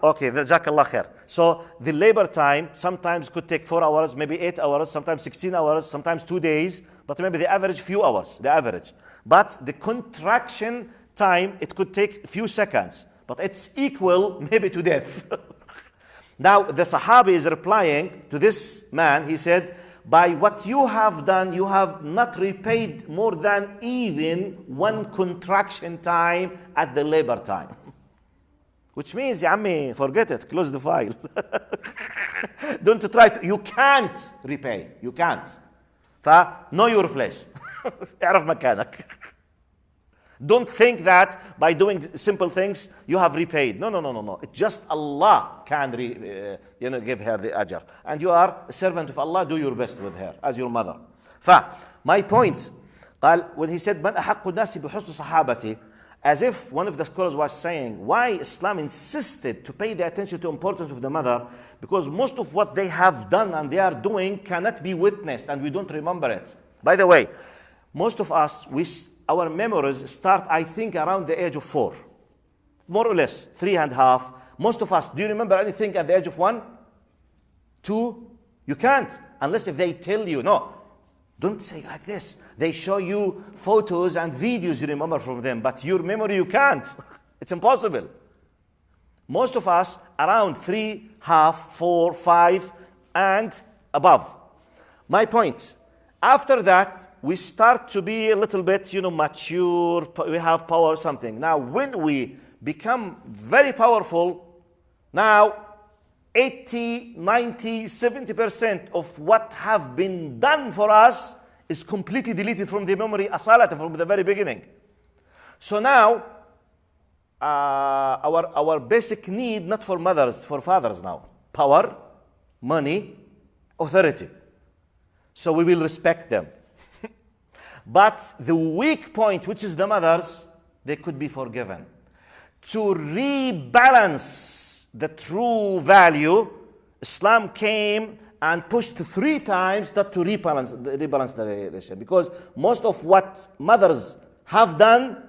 Okay. Jazakallah khair. So the labor time sometimes could take 4 hours, maybe 8 hours, sometimes 16 hours, sometimes 2 days, but maybe the average few hours, the average. But the contraction time, it could take a few seconds, but it's equal maybe to death. Now the Sahabi is replying to this man. He said, by what you have done, you have not repaid more than even one contraction time at the labor time. Which means, يا عمي, forget it, close the file. Don't try to, you can't repay, you can't. Know your place. اعرف مكانك. Don't think that by doing simple things you have repaid. No. It's just Allah can give her the ajr. And you are a servant of Allah, do your best with her as your mother. My point, when he said, من أحق الناس بحسن صحابتي, as if one of the scholars was saying, why Islam insisted to pay the attention to importance of the mother, because most of what they have done and they are doing cannot be witnessed and we don't remember it. By the way, most of us, our memories start, I think, around the age of 4. More or less, 3.5. Most of us, do you remember anything at the age of 1? 2? You can't, unless if they tell you. No, don't say like this. They show you photos and videos you remember from them, but your memory you can't. It's impossible. Most of us around 3.5, 4, 5, and above. My point, after that, we start to be a little bit, mature, we have power, something. Now, when we become very powerful, now 80, 90, 70% of what have been done for us is completely deleted from the memory, asalatan, from the very beginning. So now, our basic need, not for mothers, for fathers now. Power, money, authority. So we will respect them. But the weak point, which is the mothers, they could be forgiven. To rebalance the true value, Islam came and pushed 3 times that to rebalance the relationship. Because most of what mothers have done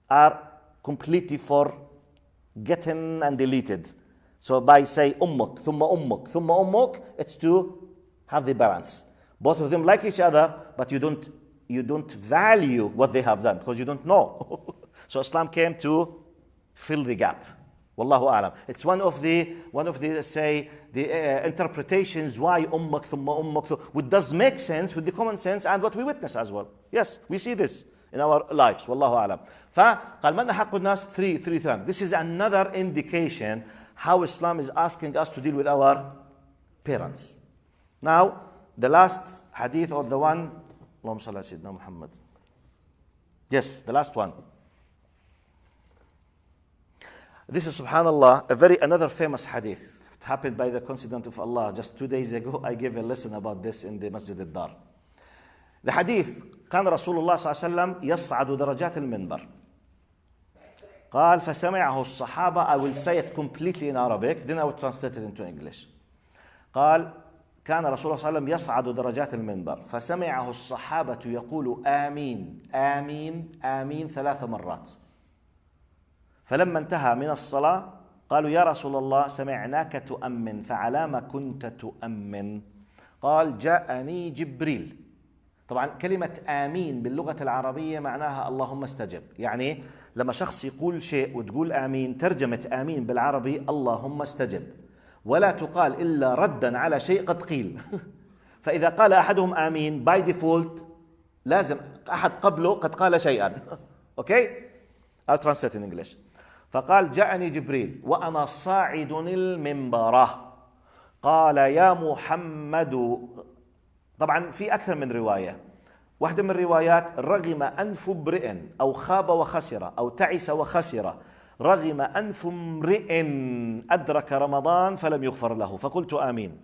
are completely forgotten and deleted. So by say ummuk, thumma ummuk, thumma ummuk, it's to have the balance. Both of them like each other, but you don't value what they have done because you don't know. So Islam came to fill the gap. Wallahu a'lam. It's one of the interpretations why ummuk thumma ummuk, which does make sense with the common sense and what we witness as well. Yes, we see this in our lives. Wallahu a'lam. فقال من أحق الناس 3 times. This is another indication how Islam is asking us to deal with our parents. Now, the last hadith, or the one, Allahumma salli ala Sayyidina Muhammad. Yes, the last one. This is, subhanallah, another famous hadith. It happened by the coincidence of Allah. Just 2 days ago, I gave a lesson about this in the Masjid al-Dar. The hadith, كان رسول الله صلى الله عليه وسلم يصعد درجات المنبر. قال فسمعه الصحابة. I will say it completely in Arabic, then I will translate it into English. قال كان رسول الله صلى الله عليه وسلم يصعد درجات المنبر فسمعه الصحابة يقول آمين آمين آمين 3 مرات. فلما انتهى من الصلاة قالوا يا رسول الله سمعناك تؤمن فعلام كنت تؤمن؟ قال جاءني جبريل. طبعا كلمة آمين باللغة العربية معناها اللهم استجب. يعني لما شخص يقول شيء وتقول آمين، ترجمة آمين بالعربي اللهم استجب، ولا تقال إلا ردا على شيء قد قيل. فإذا قال أحدهم آمين by default لازم أحد قبله قد قال شيئا. Okay? I'll translate in English. فقال جاءني جبريل وأنا صاعد المنبر قال يا محمد. طبعا في أكثر من رواية. واحدة من الروايات رغم أنف امرئ أو خاب وخسر أو تعس وخسر رغم أنف امرئ أدرك رمضان فلم يغفر له فقلت آمين.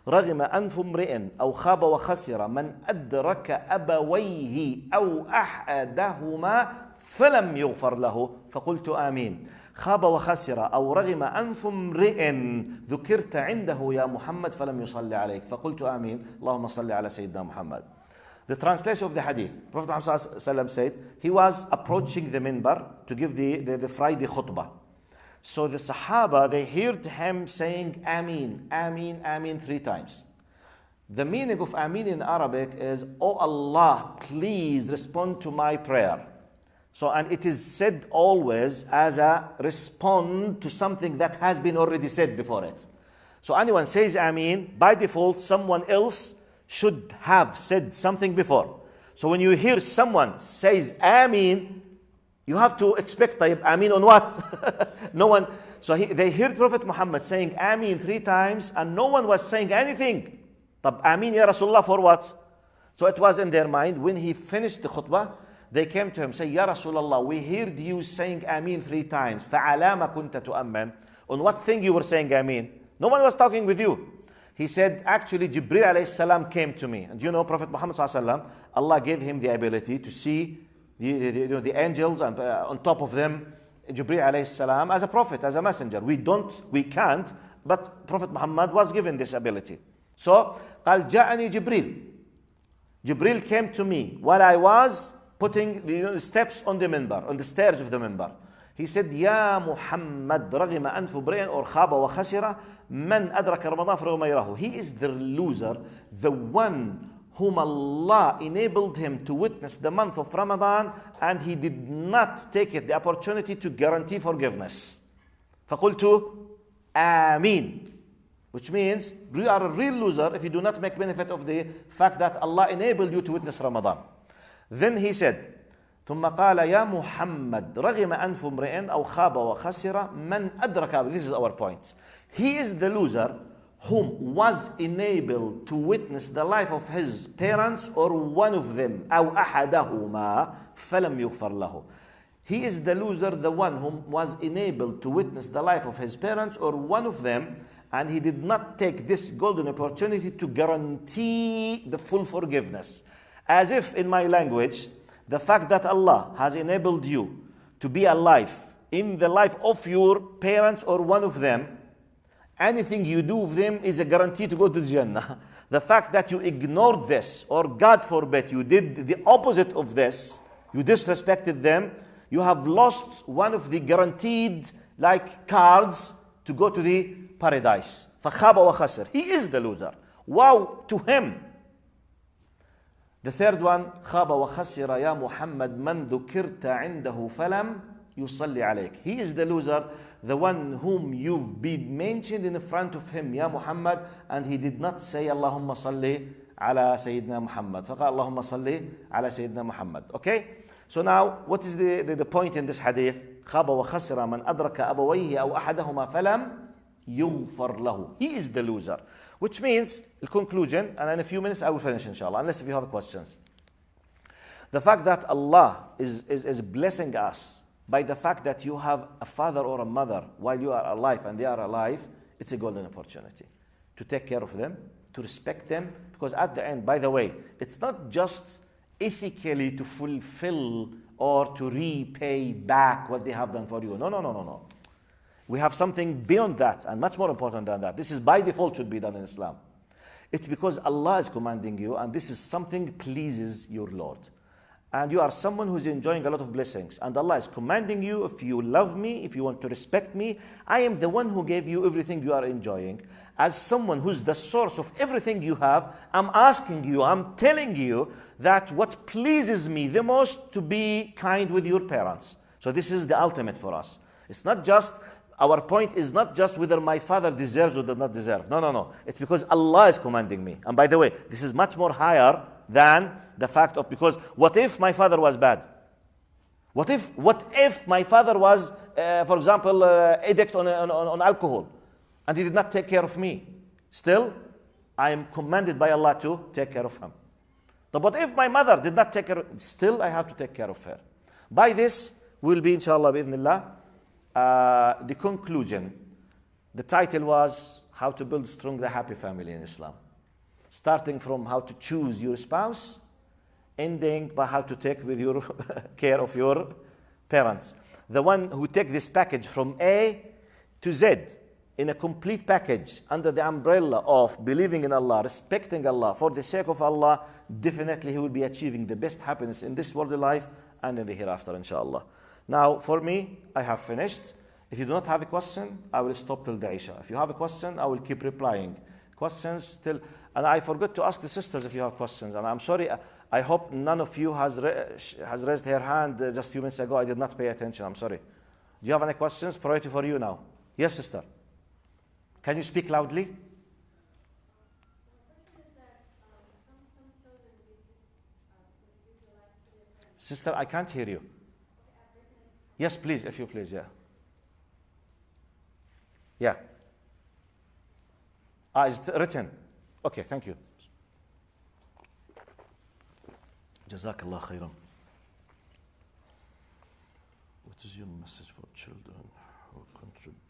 رغم أنف امرئ أو خاب وخسر من أدرك أبويه أو أحدهما فلم يغفر له فقلت آمين. خاب وخسر أو رغم أنف امرئ ذكرت عنده يا محمد فلم يصلي عليك فقلت آمين. اللهم صل على سيدنا محمد. The translation of the hadith, Prophet Muhammad said, he was approaching the minbar to give the Friday khutbah. So the Sahaba, they heard him saying Ameen, Ameen, Ameen 3 times. The meaning of Ameen in Arabic is, Oh Allah, please respond to my prayer. So, and it is said always as a respond to something that has been already said before it. So anyone says Ameen, by default, someone else should have said something before. So when you hear someone says Ameen, you have to expect Ameen on what? No one. So they heard Prophet Muhammad saying Ameen 3 times and no one was saying anything. Ameen ya Rasulullah for what? So it was in their mind. When he finished the khutbah, they came to him, say, Ya Rasulullah, we heard you saying Ameen 3 times. فَعَلَامَ كُنْتَ تُؤَمَّن. On what thing you were saying Ameen? No one was talking with you. He said, actually, Jibreel alayhi salam came to me. And you know, Prophet Muhammad sallallahu alaihi wasallam, Allah gave him the ability to see the angels and on top of them, Jibreel alayhi salam as a prophet, as a messenger. We can't, but Prophet Muhammad was given this ability. So, قال جاءني جبريل. Jibreel came to me while I was putting the steps on the minbar, on the stairs of the minbar. He said, Ya Muhammad, رغم أنف برئ or خاب وخسر من أدرك رمضان فرغم يراه. He is the loser, the one whom Allah enabled him to witness the month of Ramadan and he did not take it, the opportunity to guarantee forgiveness. فقلت آمين. Which means you are a real loser if you do not make benefit of the fact that Allah enabled you to witness Ramadan. Then he said, ثم قال يا محمد رغم أنف امرئ أو خاب وخسر من أدرك. This is our point. He is the loser whom was enabled to witness the life of his parents or one of them أو أحدهما فلم يغفر له. He is the loser, the one whom was enabled to witness the life of his parents or one of them and he did not take this golden opportunity to guarantee the full forgiveness. As if in my language, the fact that Allah has enabled you to be alive in the life of your parents or one of them, anything you do with them is a guarantee to go to the Jannah. The fact that you ignored this, or God forbid, you did the opposite of this, you disrespected them, you have lost one of the guaranteed cards to go to the paradise. فَخَابَ وَخَسِرْ. He is the loser. Wow to him. The third one, خاب وخسر يا محمد من ذكرت عنده فلم يصلي عليك. He is the loser, the one whom you've been mentioned in front of him, Ya Muhammad, and he did not say اللهم صل على سيدنا محمد. فقال اللهم صل على سيدنا محمد. Okay? So now, what is the point in this hadith? خاب وخسر من أدرك أبويه أو أحدهما فلم يغفر له. He is the loser. Which means, the conclusion, and in a few minutes I will finish inshallah, unless if you have questions. The fact that Allah is blessing us by the fact that you have a father or a mother while you are alive and they are alive, it's a golden opportunity to take care of them, to respect them, because at the end, by the way, it's not just ethically to fulfill or to repay back what they have done for you. No. We have something beyond that and much more important than that. This is by default should be done in Islam. It's because Allah is commanding you and this is something pleases your Lord. And you are someone who's enjoying a lot of blessings. And Allah is commanding you, if you love me, if you want to respect me, I am the one who gave you everything you are enjoying. As someone who's the source of everything you have, I'm asking you, I'm telling you that what pleases me the most to be kind with your parents. So this is the ultimate for us. It's not just, our point is not just whether my father deserves or does not deserve. No. It's because Allah is commanding me. And by the way, this is much more higher than the fact of, because what if my father was bad? What if my father was, for example, addict on alcohol, and he did not take care of me? Still, I am commanded by Allah to take care of him. But if my mother did not take care, still I have to take care of her. By this will be, inshallah, bi'idhnillah, the conclusion. The title was How to Build Strong the Happy Family in Islam. Starting from how to choose your spouse, ending by how to take with your care of your parents. The one who take this package from A to Z in a complete package under the umbrella of believing in Allah, respecting Allah, for the sake of Allah, definitely he will be achieving the best happiness in this worldly life and in the hereafter, inshallah. Now, for me, I have finished. If you do not have a question, I will stop till the Isha. If you have a question, I will keep replying. Questions till, and I forgot to ask the sisters if you have questions. And I'm sorry, I hope none of you has raised her hand just a few minutes ago. I did not pay attention. I'm sorry. Do you have any questions? Priority for you now. Yes, sister. Can you speak loudly? Sister, I can't hear you. Yes, please, if you please, yeah. Yeah. Is it written? Okay, thank you. Jazakallah khairan. What is your message for children who contribute?